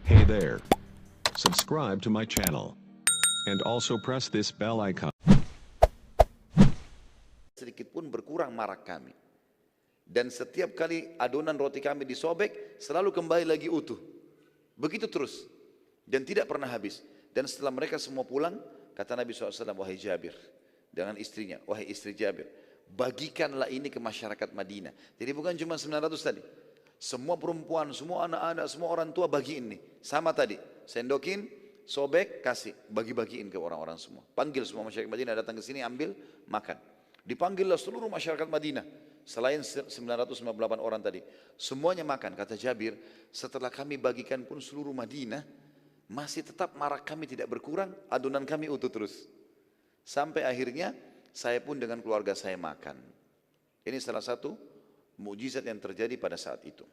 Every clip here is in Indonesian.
Hey there. Subscribe to my channel. And also press this bell icon. Sedikit pun berkurang marak kami. Dan setiap kali adonan roti kami disobek, selalu kembali lagi utuh. Begitu terus. Dan tidak pernah habis. Dan setelah mereka semua pulang, kata Nabi SAW, wahai Jabir, dengan istrinya, wahai istri Jabir, bagikanlah ini ke masyarakat Madinah. Jadi bukan cuma 900 tadi. Semua perempuan, semua anak-anak, semua orang tua bagiin nih. Sama tadi, sendokin, sobek, kasih, bagi-bagiin ke orang-orang semua. Panggil semua masyarakat Madinah datang ke sini, ambil, makan. Dipanggillah seluruh masyarakat Madinah. Selain 998 orang tadi. Semuanya makan. Kata Jabir, setelah kami bagikan pun seluruh Madinah, masih tetap marak kami tidak berkurang, adonan kami utuh terus. Sampai akhirnya, saya pun dengan keluarga saya makan. Ini salah satu mukjizat yang terjadi pada saat itu.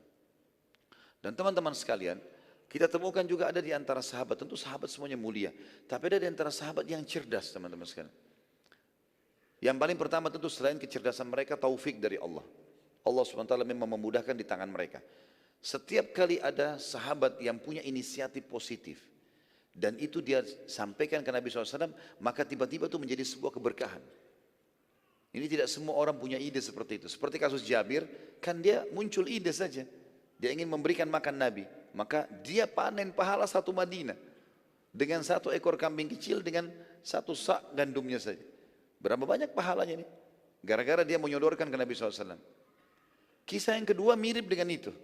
Dan teman-teman sekalian, kita temukan juga ada di antara sahabat, tentu sahabat semuanya mulia, tapi ada di antara sahabat yang cerdas, teman-teman sekalian. Yang paling pertama tentu selain kecerdasan mereka, taufik dari Allah. Allah SWT memang memudahkan di tangan mereka. Setiap kali ada sahabat yang punya inisiatif positif, dan itu dia sampaikan ke Nabi SAW, maka tiba-tiba itu menjadi sebuah keberkahan. Ini tidak semua orang punya ide seperti itu. Seperti kasus Jabir, kan dia muncul ide saja. Dia ingin memberikan makan Nabi. Maka dia panen pahala satu Madinah. Dengan satu ekor kambing kecil, dengan satu sak gandumnya saja. Berapa banyak pahalanya ini? Gara-gara dia menyodorkan ke Nabi SAW. Kisah yang kedua mirip dengan itu.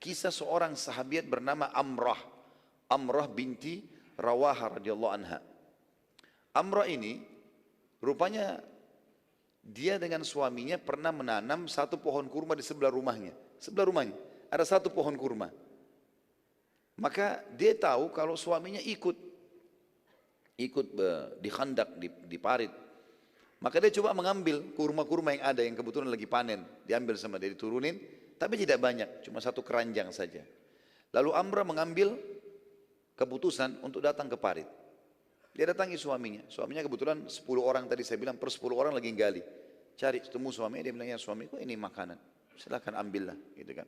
Kisah seorang sahabiat bernama Amrah. Amrah binti Rawaha radhiyallahu anha. Amrah ini rupanya dia dengan suaminya pernah menanam satu pohon kurma di sebelah rumahnya. Sebelah rumahnya ada satu pohon kurma. Maka dia tahu kalau suaminya ikut di khandak, di parit. Maka dia coba mengambil kurma-kurma yang ada yang kebetulan lagi panen. Diambil sama dia, diturunin, tapi tidak banyak, cuma satu keranjang saja. Lalu Amrah mengambil keputusan untuk datang ke parit. Dia datangi suaminya. Suaminya kebetulan 10 orang tadi saya bilang, per 10 orang lagi gali. Cari, ketemu suaminya, dia bilang, ya suamiku ini makanan. Silakan ambillah, gitu kan.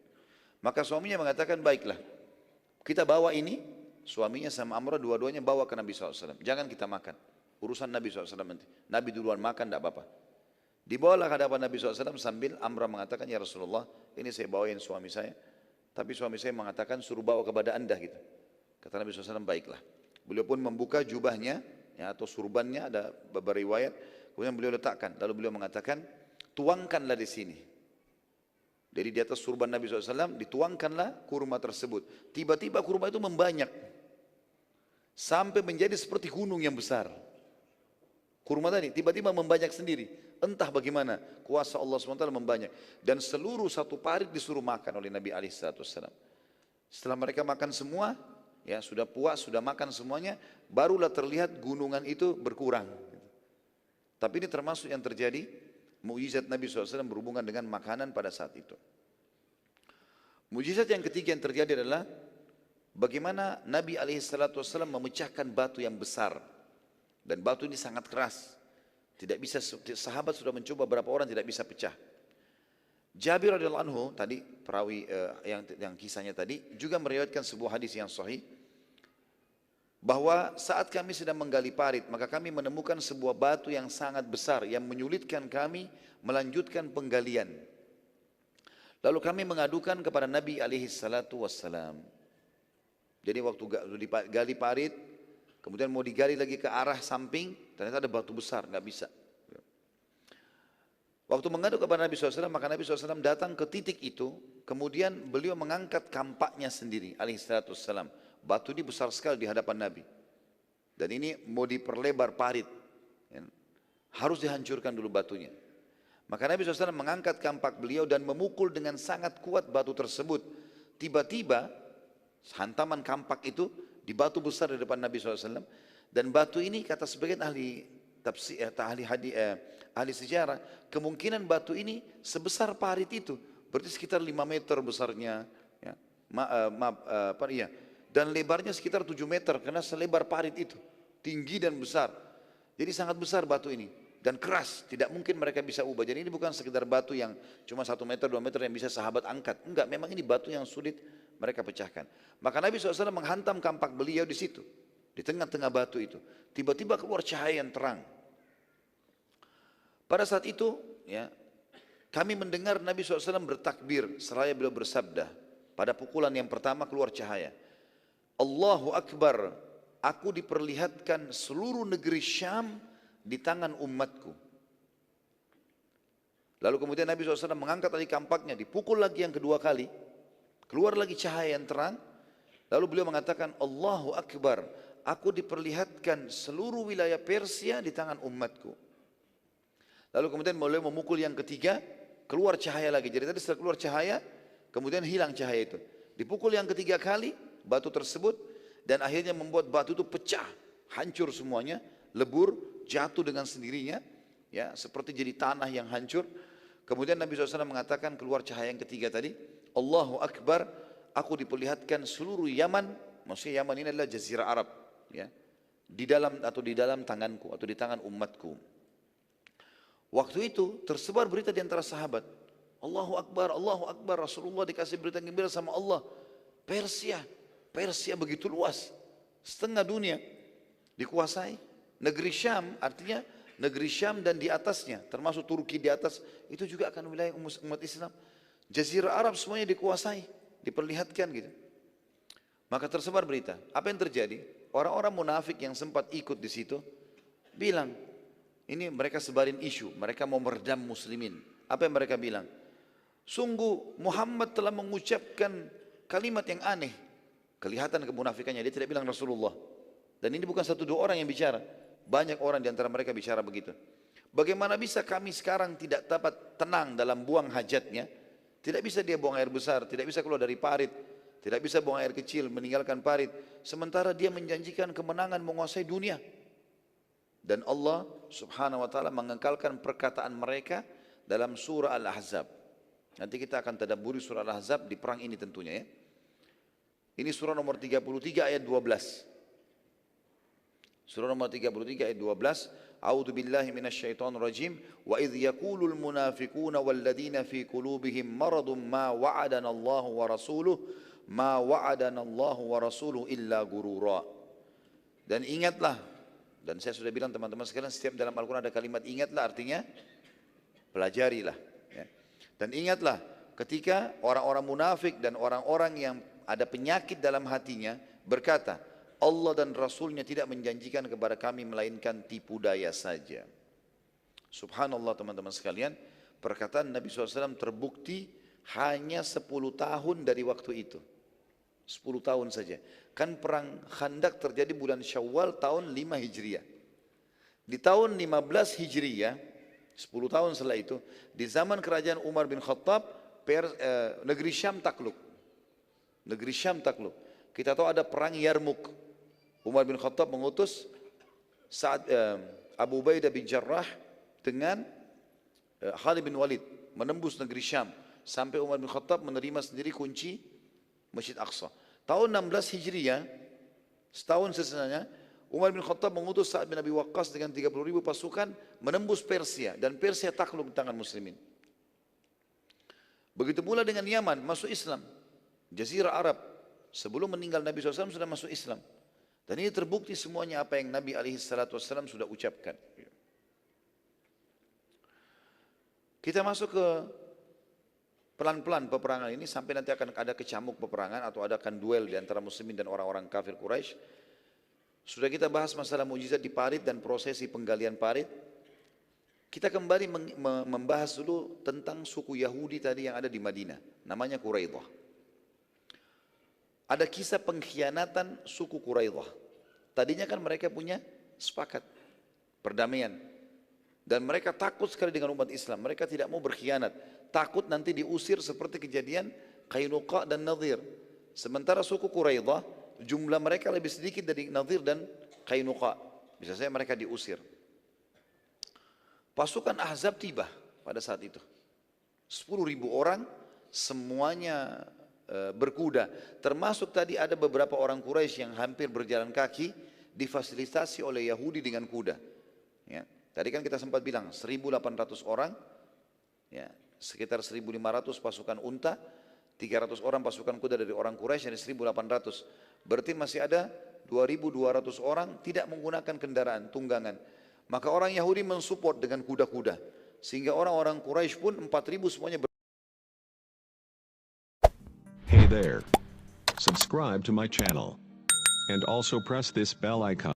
Maka suaminya mengatakan, baiklah. Kita bawa ini, suaminya sama Amrah dua-duanya bawa ke Nabi SAW. Jangan kita makan. Urusan Nabi SAW nanti. Nabi duluan makan, tidak apa-apa. Dibawalah ke hadapan Nabi SAW sambil Amrah mengatakan, ya Rasulullah, ini saya bawain suami saya. Tapi suami saya mengatakan, suruh bawa kepada anda gitu. Kata Nabi SAW, baiklah. Beliau pun membuka jubahnya ya, atau surbannya, ada beberapa riwayat. Kemudian beliau letakkan. Lalu beliau mengatakan, tuangkanlah di sini. Jadi di atas surban Nabi SAW, dituangkanlah kurma tersebut. Tiba-tiba kurma itu membanyak. Sampai menjadi seperti gunung yang besar. Kurma tadi tiba-tiba membanyak sendiri. Entah bagaimana kuasa Allah SWT membanyak. Dan seluruh satu parit disuruh makan oleh Nabi SAW. Setelah mereka makan semua, ya sudah puas, sudah makan semuanya, barulah terlihat gunungan itu berkurang. Tapi ini termasuk yang terjadi, mukjizat Nabi SAW berhubungan dengan makanan pada saat itu. Mukjizat yang ketiga yang terjadi adalah bagaimana Nabi SAW memecahkan batu yang besar. Dan batu ini sangat keras. Tidak bisa, sahabat sudah mencoba berapa orang tidak bisa pecah. Jabir radhiyallahu anhu tadi perawi yang kisahnya tadi juga meriwayatkan sebuah hadis yang sahih bahwa saat kami sedang menggali parit maka kami menemukan sebuah batu yang sangat besar yang menyulitkan kami melanjutkan penggalian. Lalu kami mengadukan kepada Nabi alaihi salatu wassalam. Jadi waktu digali parit kemudian mau digali lagi ke arah samping ternyata ada batu besar, nggak bisa. Waktu mengadu kepada Nabi SAW, maka Nabi SAW datang ke titik itu, kemudian beliau mengangkat kampaknya sendiri, alaihissalam. Batu ini besar sekali di hadapan Nabi. Dan ini mau diperlebar parit. Harus dihancurkan dulu batunya. Maka Nabi SAW mengangkat kampak beliau dan memukul dengan sangat kuat batu tersebut. Tiba-tiba, hantaman kampak itu di batu besar di depan Nabi SAW. Dan batu ini kata sebagian ahli tafsir, ahli sejarah, kemungkinan batu ini sebesar parit itu, berarti sekitar 5 meter besarnya, ya. Dan lebarnya sekitar 7 meter, karena selebar parit itu, tinggi dan besar. Jadi sangat besar batu ini, dan keras, tidak mungkin mereka bisa ubah. Jadi ini bukan sekedar batu yang cuma 1 meter, 2 meter yang bisa sahabat angkat. Enggak, memang ini batu yang sulit mereka pecahkan. Maka Nabi SAW menghantam kampak beliau di situ, di tengah-tengah batu itu. Tiba-tiba keluar cahaya yang terang. Pada saat itu, ya, kami mendengar Nabi SAW bertakbir seraya beliau bersabda. Pada pukulan yang pertama keluar cahaya. Allahu Akbar, aku diperlihatkan seluruh negeri Syam di tangan umatku. Lalu kemudian Nabi SAW mengangkat tadi kampaknya, dipukul lagi yang kedua kali. Keluar lagi cahaya yang terang. Lalu beliau mengatakan, Allahu Akbar, aku diperlihatkan seluruh wilayah Persia di tangan umatku. Lalu kemudian beliau memukul yang ketiga, keluar cahaya lagi. Jadi tadi setelah keluar cahaya, kemudian hilang cahaya itu. Dipukul yang ketiga kali, batu tersebut, dan akhirnya membuat batu itu pecah, hancur semuanya, lebur, jatuh dengan sendirinya, ya, seperti jadi tanah yang hancur. Kemudian Nabi SAW mengatakan keluar cahaya yang ketiga tadi, Allahu Akbar, aku diperlihatkan seluruh Yaman, maksudnya Yaman ini adalah Jazirah Arab, ya, di dalam tanganku atau di tangan umatku. Waktu itu tersebar berita di antara sahabat, Allahu Akbar, Rasulullah dikasih berita gembira sama Allah. Persia begitu luas, setengah dunia dikuasai. Negeri Syam, artinya negeri Syam dan di atasnya, termasuk Turki di atas, itu juga akan wilayah umat Islam. Jazirah Arab semuanya dikuasai, diperlihatkan gitu. Maka tersebar berita. Apa yang terjadi? Orang-orang munafik yang sempat ikut di situ bilang, ini mereka sebarin isu, mereka mau meredam muslimin. Apa yang mereka bilang? Sungguh Muhammad telah mengucapkan kalimat yang aneh. Kelihatan kemunafikannya, dia tidak bilang Rasulullah. Dan ini bukan satu dua orang yang bicara. Banyak orang di antara mereka bicara begitu. Bagaimana bisa kami sekarang tidak dapat tenang dalam buang hajatnya? Tidak bisa dia buang air besar, tidak bisa keluar dari parit, tidak bisa buang air kecil, meninggalkan parit. Sementara dia menjanjikan kemenangan menguasai dunia. Dan Allah subhanahu wa ta'ala mengekalkan perkataan mereka dalam surah Al-Ahzab. Nanti kita akan tadabburi surah Al-Ahzab di perang ini tentunya ya. Ini surah nomor 33 ayat 12. Surah nomor 33 ayat 12. A'udzu billahi minasyaitonir rajim. Wa idh yaqulul munafiquna walladzina fi qulubihim maradun ma wa'adana Allahu wa rasuluhu ma wa'adana Allahu wa rasuluhu illa gurura. Dan ingatlah, dan saya sudah bilang teman-teman sekalian, setiap dalam Al-Quran ada kalimat ingatlah, artinya pelajarilah. Ya. Dan ingatlah ketika orang-orang munafik dan orang-orang yang ada penyakit dalam hatinya berkata, Allah dan Rasulnya tidak menjanjikan kepada kami melainkan tipu daya saja. Subhanallah teman-teman sekalian, perkataan Nabi SAW terbukti hanya 10 tahun dari waktu itu. 10 tahun saja. Kan perang Khandak terjadi bulan Syawal tahun 5 Hijriah. Di tahun 15 Hijriah, 10 tahun setelah itu, di zaman kerajaan Umar bin Khattab, negeri Syam takluk. Negeri Syam takluk. Kita tahu ada perang Yarmuk. Umar bin Khattab mengutus saat Abu Ubaidah bin Jarrah dengan Khalid bin Walid menembus negeri Syam. Sampai Umar bin Khattab menerima sendiri kunci Masjid Aqsa. Tahun 16 Hijriah, setahun sesudahnya, Umar bin Khattab mengutus Sa'ad bin Abi Waqqas dengan 30.000 pasukan menembus Persia. Dan Persia takluk di tangan muslimin. Begitu pula dengan Yaman, masuk Islam. Jazirah Arab, sebelum meninggal Nabi SAW sudah masuk Islam. Dan ini terbukti semuanya apa yang Nabi SAW sudah ucapkan. Kita masuk ke pelan-pelan peperangan ini sampai nanti akan ada kecamuk peperangan atau akan duel di antara muslimin dan orang-orang kafir Quraisy. Sudah kita bahas masalah mujizat di parit dan prosesi penggalian parit. Kita kembali membahas dulu tentang suku Yahudi tadi yang ada di Madinah. Namanya Quraidah. Ada kisah pengkhianatan suku Quraidah. Tadinya kan mereka punya sepakat perdamaian. Dan mereka takut sekali dengan umat Islam. Mereka tidak mau berkhianat. Takut nanti diusir seperti kejadian Qainuqa dan Nadir. Sementara suku Quraidah, jumlah mereka lebih sedikit dari Nadir dan Qainuqa. Bisa saja mereka diusir. Pasukan Ahzab tiba pada saat itu. 10.000 orang, semuanya berkuda. Termasuk tadi ada beberapa orang Quraisy yang hampir berjalan kaki, difasilitasi oleh Yahudi dengan kuda. Ya. Tadi kan kita sempat bilang 1.800 orang, ya, sekitar 1.500 pasukan unta, 300 orang pasukan kuda dari orang Quraisy dari 1.800. Berarti masih ada 2.200 orang tidak menggunakan kendaraan tunggangan. Maka orang Yahudi mensupport dengan kuda-kuda. Sehingga orang-orang Quraisy pun 4.000 semuanya Hey there. Subscribe to my channel. And also press this bell icon.